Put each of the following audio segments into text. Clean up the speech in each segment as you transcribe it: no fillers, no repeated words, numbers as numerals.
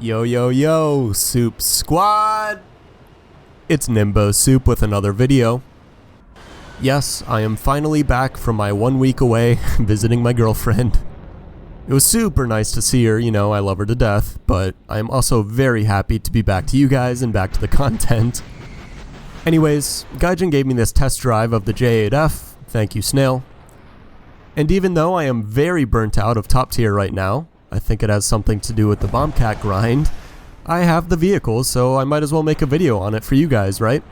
Yo, yo, yo, Soup Squad! It's Nimbo Soup with another video. Yes, I am finally back from my 1 week away visiting my girlfriend. It was super nice to see her, you know, I love her to death, but I am also very happy to be back to you guys and back to the content. Anyways, Gaijin gave me this test drive of the J8F, thank you Snail. And even though I am very burnt out of top tier right now, I think it has something to do with the Bombcat grind, I have the vehicle, so I might as well make a video on it for you guys, right?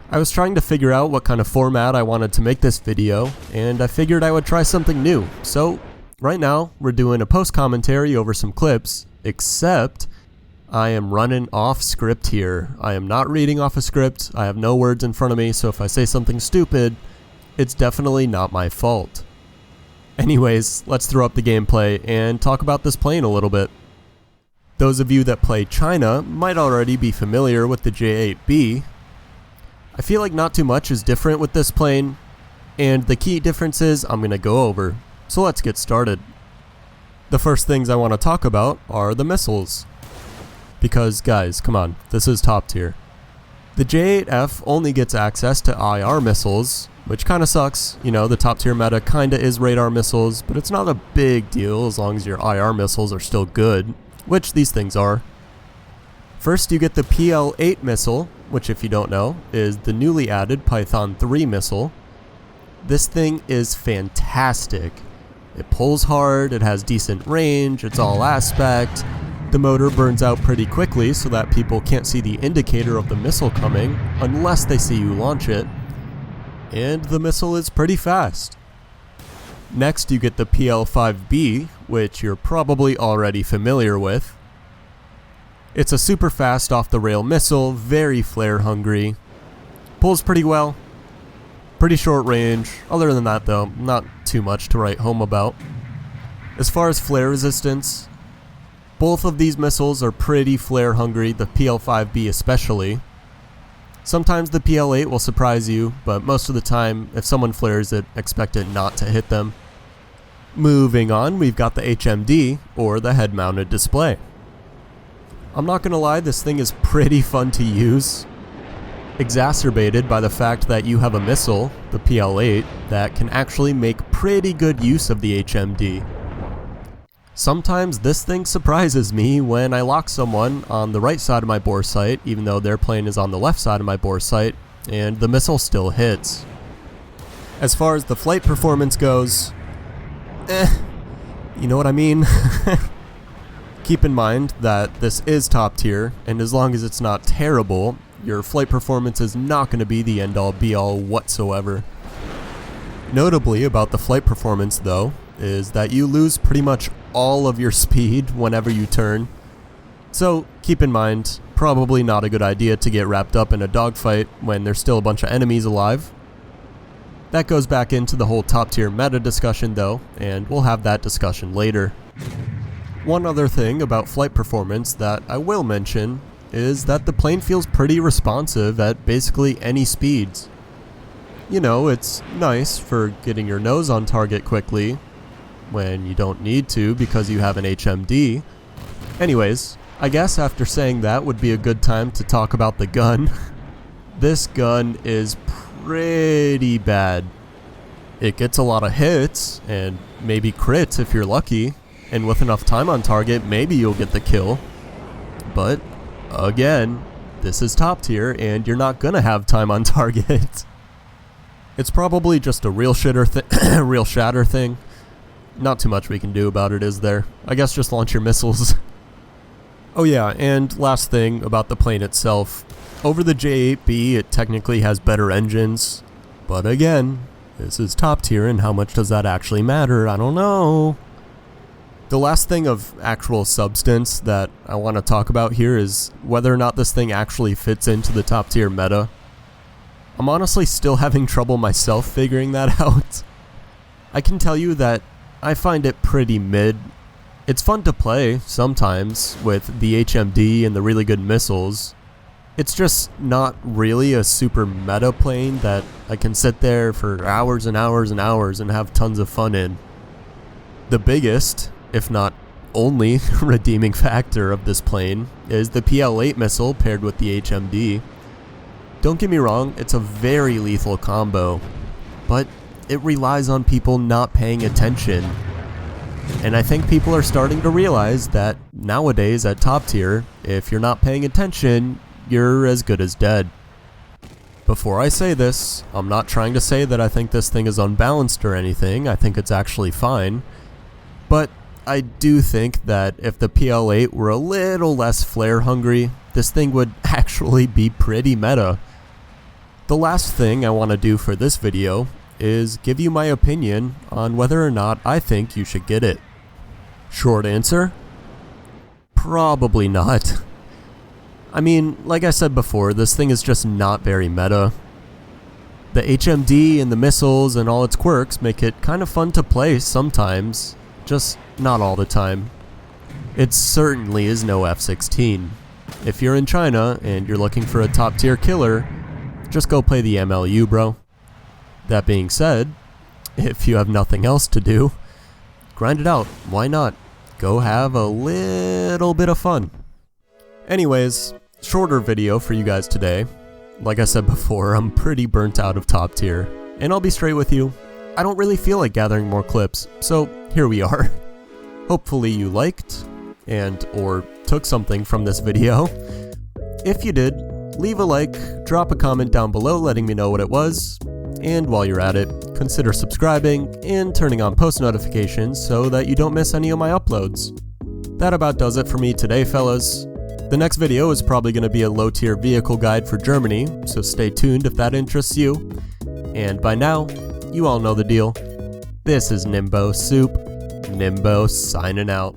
I was trying to figure out what kind of format I wanted to make this video, and I figured I would try something new. So, right now, we're doing a post-commentary over some clips, except I am running off script here. I am not reading off a script, I have no words in front of me, so if I say something stupid, it's definitely not my fault. Anyways, let's throw up the gameplay and talk about this plane a little bit. Those of you that play China might already be familiar with the J8B. I feel like not too much is different with this plane, and the key differences I'm going to go over, so let's get started. The first things I want to talk about are the missiles. Because guys, come on, this is top tier. The J8F only gets access to IR missiles, which kinda sucks. You know, the top tier meta kinda is radar missiles, but it's not a big deal as long as your IR missiles are still good, which these things are. First you get the PL-8 missile, which if you don't know, is the newly added Python 3 missile. This thing is fantastic. It pulls hard, it has decent range, it's all aspect. The motor burns out pretty quickly so that people can't see the indicator of the missile coming unless they see you launch it. And the missile is pretty fast. Next you get the PL-5B, which you're probably already familiar with. It's a super fast off-the-rail missile, very flare hungry. Pulls pretty well. Pretty short range. Other than that though, not too much to write home about. As far as flare resistance, both of these missiles are pretty flare hungry, the PL-5B especially. Sometimes the PL-8 will surprise you, but most of the time, if someone flares it, expect it not to hit them. Moving on, we've got the HMD, or the head-mounted display. I'm not gonna lie, this thing is pretty fun to use. Exacerbated by the fact that you have a missile, the PL-8, that can actually make pretty good use of the HMD. Sometimes this thing surprises me when I lock someone on the right side of my bore sight, even though their plane is on the left side of my bore sight, and the missile still hits. As far as the flight performance goes, you know what I mean? Keep in mind that this is top tier, and as long as it's not terrible, your flight performance is not going to be the end-all be-all whatsoever. Notably about the flight performance though, is that you lose pretty much all of your speed whenever you turn. So keep in mind, probably not a good idea to get wrapped up in a dogfight when there's still a bunch of enemies alive. That goes back into the whole top tier meta discussion though, and we'll have that discussion later. One other thing about flight performance that I will mention is that the plane feels pretty responsive at basically any speeds. You know, it's nice for getting your nose on target quickly, when you don't need to because you have an HMD. Anyways, I guess after saying that would be a good time to talk about the gun. This gun is pretty bad. It gets a lot of hits, and maybe crits if you're lucky, and with enough time on target, maybe you'll get the kill. But, again, this is top tier, and you're not gonna have time on target. It's probably just a real shatter thing. Not too much we can do about it, is there? I guess just launch your missiles. Oh yeah, and last thing about the plane itself. Over the J8B, it technically has better engines. But again, this is top tier, and how much does that actually matter? I don't know. The last thing of actual substance that I want to talk about here is whether or not this thing actually fits into the top tier meta. I'm honestly still having trouble myself figuring that out. I can tell you that I find it pretty mid. It's fun to play sometimes with the HMD and the really good missiles. It's just not really a super meta plane that I can sit there for hours and hours and hours and have tons of fun in. The biggest, if not only redeeming factor of this plane is the PL-8 missile paired with the HMD. Don't get me wrong, it's a very lethal combo, but it relies on people not paying attention. And I think people are starting to realize that nowadays at top tier, if you're not paying attention, you're as good as dead. Before I say this, I'm not trying to say that I think this thing is unbalanced or anything. I think it's actually fine. But I do think that if the PL-8 were a little less flare hungry, this thing would actually be pretty meta. The last thing I want to do for this video is give you my opinion on whether or not I think you should get it. Short answer? Probably not. I mean, like I said before, this thing is just not very meta. The HMD and the missiles and all its quirks make it kind of fun to play sometimes, just not all the time. It certainly is no F-16. If you're in China and you're looking for a top tier killer, just go play the MLU, bro. That being said, if you have nothing else to do, grind it out. Why not? Go have a little bit of fun. Anyways, shorter video for you guys today. Like I said before, I'm pretty burnt out of top tier. And I'll be straight with you, I don't really feel like gathering more clips, so here we are. Hopefully you liked and or took something from this video. If you did, leave a like, drop a comment down below letting me know what it was, and while you're at it, consider subscribing and turning on post notifications so that you don't miss any of my uploads. That about does it for me today, fellas. The next video is probably going to be a low tier vehicle guide for Germany, so stay tuned if that interests you. And by now, you all know the deal. This is Nimbo Soup. Nimbo signing out.